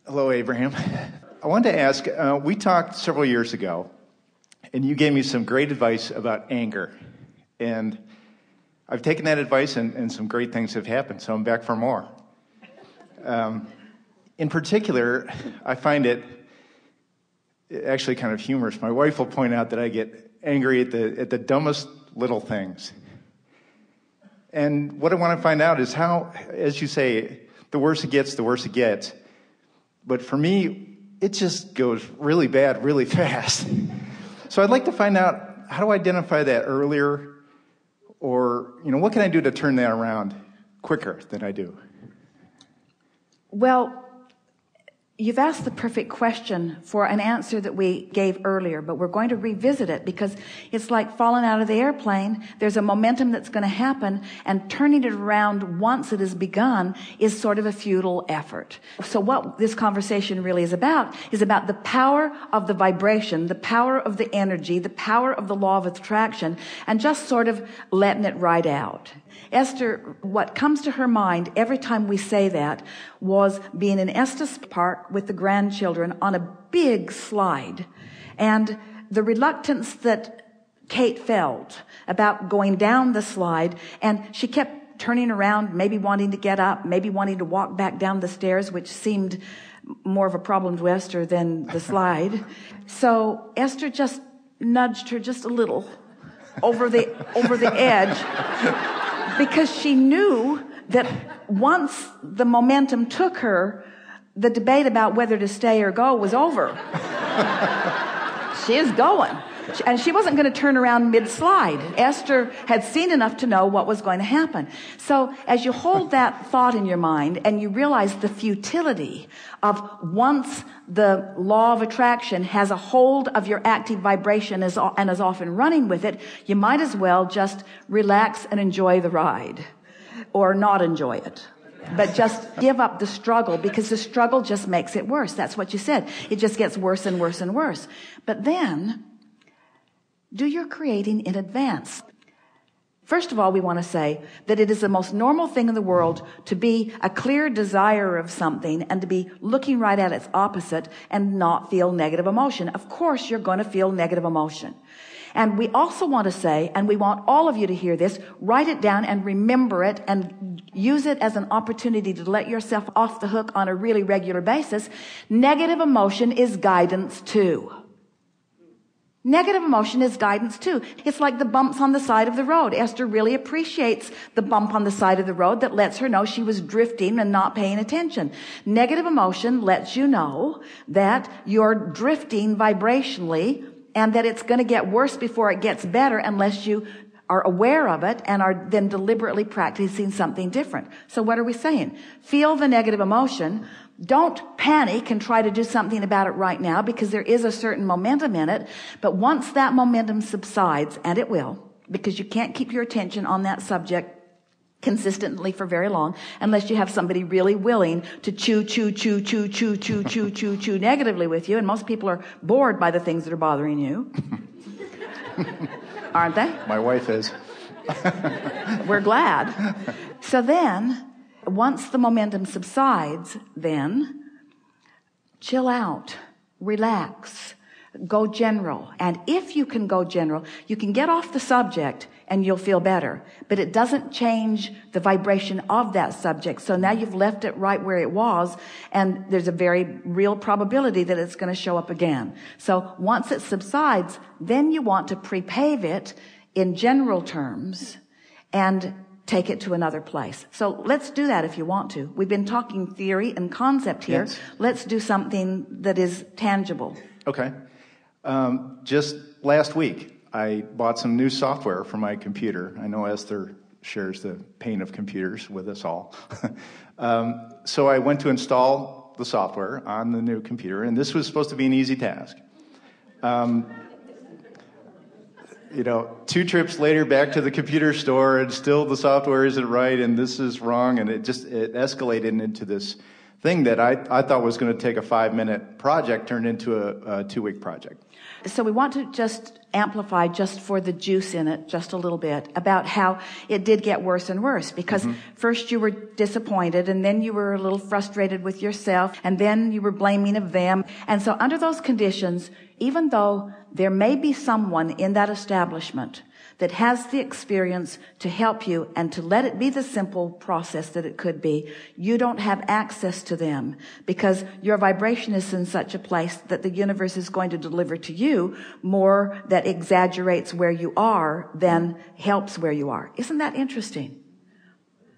Hello, Abraham. I wanted to ask, we talked several years ago, and you gave me some great advice about anger. And I've taken that advice, and some great things have happened, so I'm back for more. In particular, I find it actually kind of humorous. My wife will point out that I get angry at the dumbest little things. And what I want to find out is how, as you say, the worse it gets, the worse it gets. But for me, it just goes really bad really fast. So I'd like to find out how to identify that earlier, or, what can I do to turn that around quicker than I do? Well, you've asked the perfect question for an answer that we gave earlier, but we're going to revisit it because it's like falling out of the airplane. There's a momentum that's going to happen, and turning it around once it has begun is sort of a futile effort. So what this conversation really is about the power of the vibration, the power of the energy, the power of the law of attraction, and just sort of letting it ride out. Esther, what comes to her mind every time we say that was being in Estes Park with the grandchildren on a big slide, and the reluctance that Kate felt about going down the slide, and she kept turning around, maybe wanting to get up, maybe wanting to walk back down the stairs, which seemed more of a problem to Esther than the slide. So Esther just nudged her just a little over the edge, because she knew that once the momentum took her, the debate about whether to stay or go was over. She is going. And she wasn't going to turn around mid-slide. Esther had seen enough to know what was going to happen. So as you hold that thought in your mind and you realize the futility of once the law of attraction has a hold of your active vibration and is often running with it, you might as well just relax and enjoy the ride, or not enjoy it. But just give up the struggle, because the struggle just makes it worse. That's what you said. It just gets worse and worse and worse. But then do your creating in advance. First of all, we want to say that it is the most normal thing in the world to be a clear desire of something and to be looking right at its opposite and not feel negative emotion. Of course, you're going to feel negative emotion. And we also want to say, and we want all of you to hear this, write it down and remember it and use it as an opportunity to let yourself off the hook on a really regular basis. Negative emotion is guidance too. Negative emotion is guidance too. It's like the bumps on the side of the road. Esther really appreciates the bump on the side of the road that lets her know she was drifting and not paying attention. Negative emotion lets you know that you're drifting vibrationally and that it's going to get worse before it gets better unless you are aware of it and are then deliberately practicing something different. So what are we saying? Feel the negative emotion. Don't panic and try to do something about it right now, because there is a certain momentum in it. But once that momentum subsides, and it will, because you can't keep your attention on that subject consistently for very long unless you have somebody really willing to chew negatively with you. And most people are bored by the things that are bothering you. Aren't they? My wife is. We're glad. So then, once the momentum subsides, then chill out, relax, go general. And if you can go general, you can get off the subject and you'll feel better. But it doesn't change the vibration of that subject. So now you've left it right where it was, and there's a very real probability that it's going to show up again. So once it subsides, then you want to prepave it in general terms and take it to another place. So let's do that if you want to. We've been talking theory and concept here. Yes. Let's do something that is tangible. Okay. Just last week, I bought some new software for my computer. I know Esther shares the pain of computers with us all. So I went to install the software on the new computer, and this was supposed to be an easy task. 2 trips later back to the computer store, and still the software isn't right, and this is wrong, and it escalated into this thing that I thought was going to take a 5-minute project turned into a 2-week project. So we want to just amplify, just for the juice in it, just a little bit, about how it did get worse and worse, because first you were disappointed, and then you were a little frustrated with yourself, and then you were blaming of them. And so under those conditions, even though there may be someone in that establishment that has the experience to help you and to let it be the simple process that it could be, you don't have access to them because your vibration is in such a place that the universe is going to deliver to you more that exaggerates where you are than helps where you are. Isn't that interesting?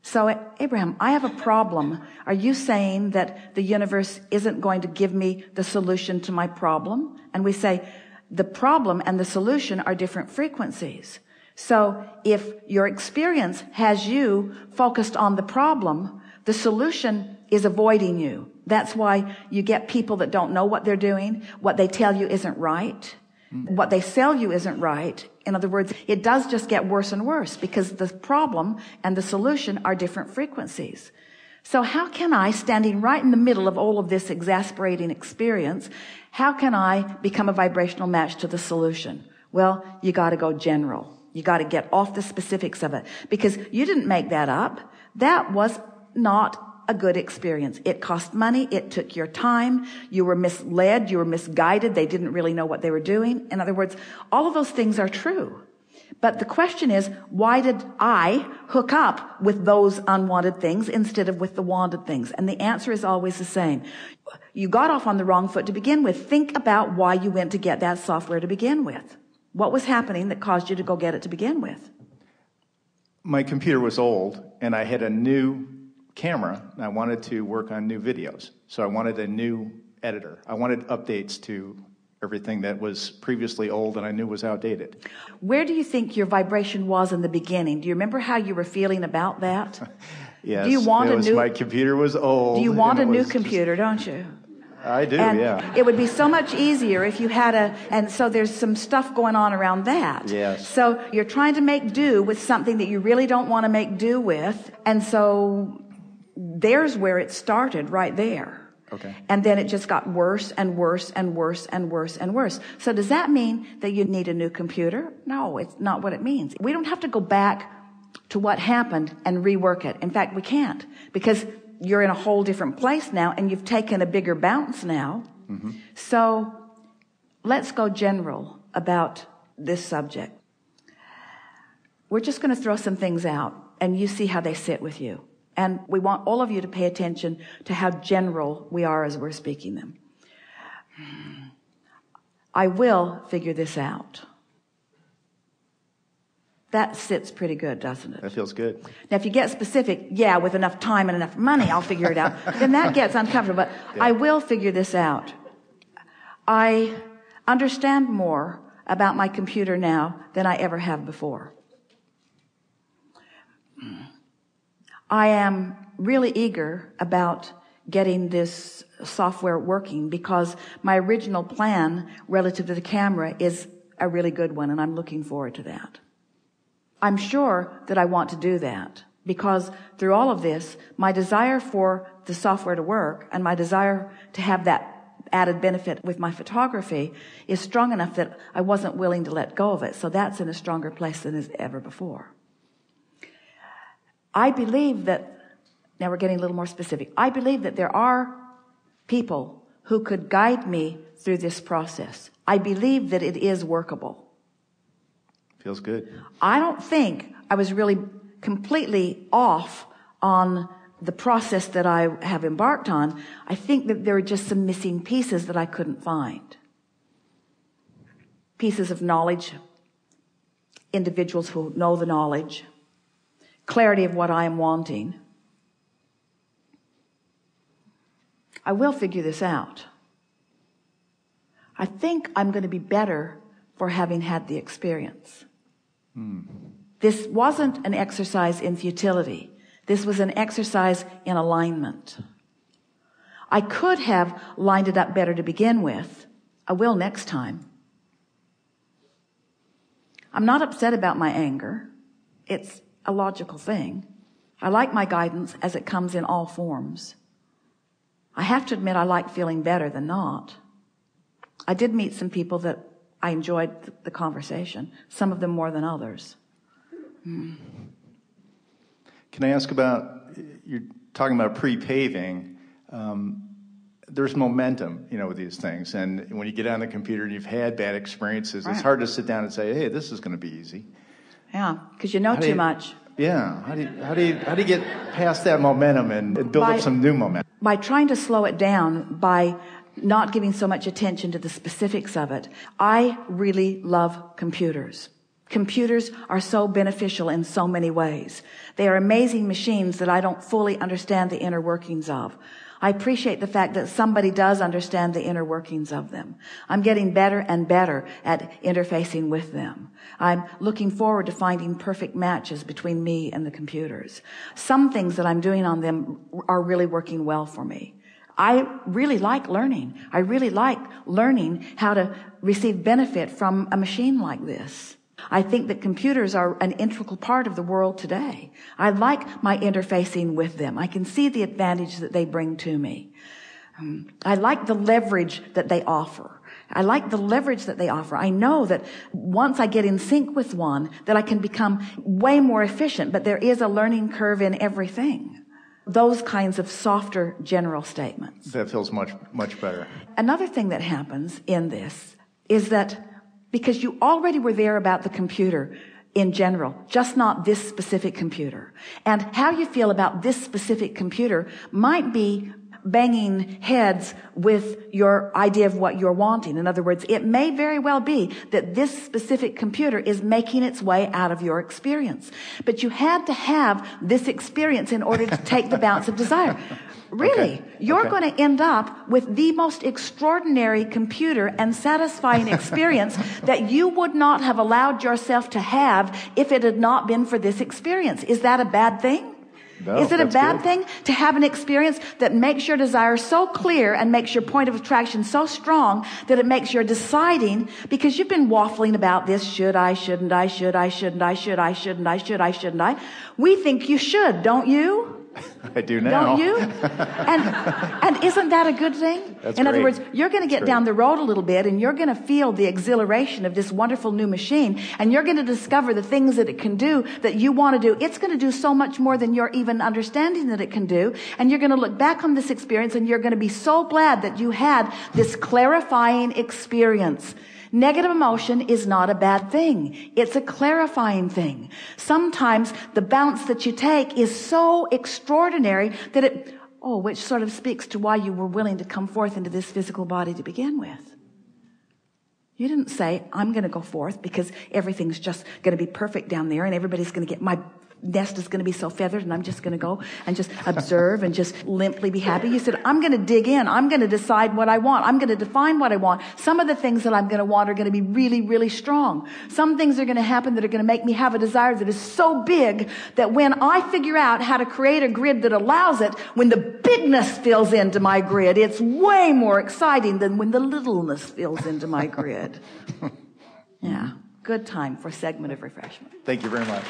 So, Abraham, I have a problem. Are you saying that the universe isn't going to give me the solution to my problem? And we say the problem and the solution are different frequencies. So if your experience has you focused on the problem, the solution is avoiding you. That's why you get people that don't know what they're doing. What they tell you isn't right. What they sell you isn't right. In other words, it does just get worse and worse because the problem and the solution are different frequencies. So how can I, standing right in the middle of all of this exasperating experience, how can I become a vibrational match to the solution? Well, you got to go general. You got to get off the specifics of it because you didn't make that up. That was not a good experience. It cost money. It took your time. You were misled. You were misguided. They didn't really know what they were doing. In other words, all of those things are true. But the question is, why did I hook up with those unwanted things instead of with the wanted things? And the answer is always the same. You got off on the wrong foot to begin with. Think about why you went to get that software to begin with. What was happening that caused you to go get it to begin with? My computer was old, and I had a new camera, and I wanted to work on new videos. So I wanted a new editor. I wanted updates to everything that was previously old and I knew was outdated. Where do you think your vibration was in the beginning? Do you remember how you were feeling about that? Yes, do you want my computer was old. Do you want a new computer, don't you? I do, and yeah. It would be so much easier if you had and so there's some stuff going on around that. Yes. So you're trying to make do with something that you really don't want to make do with. And so there's where it started, right there. Okay. And then it just got worse and worse and worse and worse and worse. So does that mean that you need a new computer? No, it's not what it means. We don't have to go back to what happened and rework it. In fact, we can't because you're in a whole different place now and you've taken a bigger bounce now. Mm-hmm. So let's go general about this subject. We're just going to throw some things out and you see how they sit with you. And we want all of you to pay attention to how general we are as we're speaking them. I will figure this out. That sits pretty good, doesn't it? That feels good. Now, if you get specific, yeah, with enough time and enough money, I'll figure it out. Then that gets uncomfortable. But yeah. I will figure this out. I understand more about my computer now than I ever have before. I am really eager about getting this software working because my original plan relative to the camera is a really good one, and I'm looking forward to that. I'm sure that I want to do that because through all of this, my desire for the software to work and my desire to have that added benefit with my photography is strong enough that I wasn't willing to let go of it. So that's in a stronger place than is ever before. I believe that, now we're getting a little more specific, I believe that there are people who could guide me through this process. I believe that it is workable. Feels good. I don't think I was really completely off on the process that I have embarked on. I think that there are just some missing pieces that I couldn't find. Pieces of knowledge, individuals who know the knowledge, clarity of what I am wanting. I will figure this out. I think I'm going to be better for having had the experience. This wasn't an exercise in futility. This was an exercise in alignment. I could have lined it up better to begin with. I will next time. I'm not upset about my anger. It's a logical thing. I like my guidance as it comes in all forms. have to admit I like feeling better than not. I did meet some people that I enjoyed the conversation, some of them more than others. Can I ask about, you're talking about pre-paving. There's momentum, with these things. And when you get on the computer and you've had bad experiences, Right. It's hard to sit down and say, hey, this is going to be easy. Yeah, because you know too much. Yeah. How do you get past that momentum and build up some new momentum? By trying to slow it down, by not giving so much attention to the specifics of it. I really love computers. Computers are so beneficial in so many ways. They are amazing machines that I don't fully understand the inner workings of. I appreciate the fact that somebody does understand the inner workings of them. I'm getting better and better at interfacing with them. I'm looking forward to finding perfect matches between me and the computers. Some things that I'm doing on them are really working well for me. I really like learning. I really like learning how to receive benefit from a machine like this. I think that computers are an integral part of the world today. I like my interfacing with them. I can see the advantage that they bring to me. I like the leverage that they offer. I know that once I get in sync with one, that I can become way more efficient, but there is a learning curve in everything. Those kinds of softer general statements. That feels much, much better. Another thing that happens in this is that because you already were there about the computer in general, just not this specific computer. And how you feel about this specific computer might be banging heads with your idea of what you're wanting. In other words, it may very well be that this specific computer is making its way out of your experience. But you had to have this experience in order to take the bounce of desire. Really, you're going to end up with the most extraordinary computer and satisfying experience that you would not have allowed yourself to have if it had not been for this experience. Is that a bad thing? No, is it a bad good. thing to have an experience that makes your desire so clear and makes your point of attraction so strong that it makes your deciding, because you've been waffling about this, should I, shouldn't I, should I, shouldn't I, should I, shouldn't I, should I, shouldn't I? We think you should, don't you? I do now. Don't you? And isn't that a good thing? That's In other great. words, you're going to get down the road a little bit and you're going to feel the exhilaration of this wonderful new machine, and you're going to discover the things that it can do that you want to do. It's going to do so much more than you're even understanding that it can do. And you're going to look back on this experience and you're going to be so glad that you had this clarifying experience. Negative emotion is not a bad thing. It's a clarifying thing. Sometimes the bounce that you take is so extraordinary that which sort of speaks to why you were willing to come forth into this physical body to begin with. You didn't say, I'm going to go forth because everything's just going to be perfect down there and everybody's going to get, my nest is going to be so feathered and I'm just going to go and just observe and just limply be happy. You said, I'm going to dig in. I'm going to decide what I want. I'm going to define what I want. Some of the things that I'm going to want are going to be really, really strong. Some things are going to happen that are going to make me have a desire that is so big that when I figure out how to create a grid that allows it, when the bigness fills into my grid, it's way more exciting than when the littleness fills into my grid. Yeah. Good time for a segment of refreshment. Thank you very much.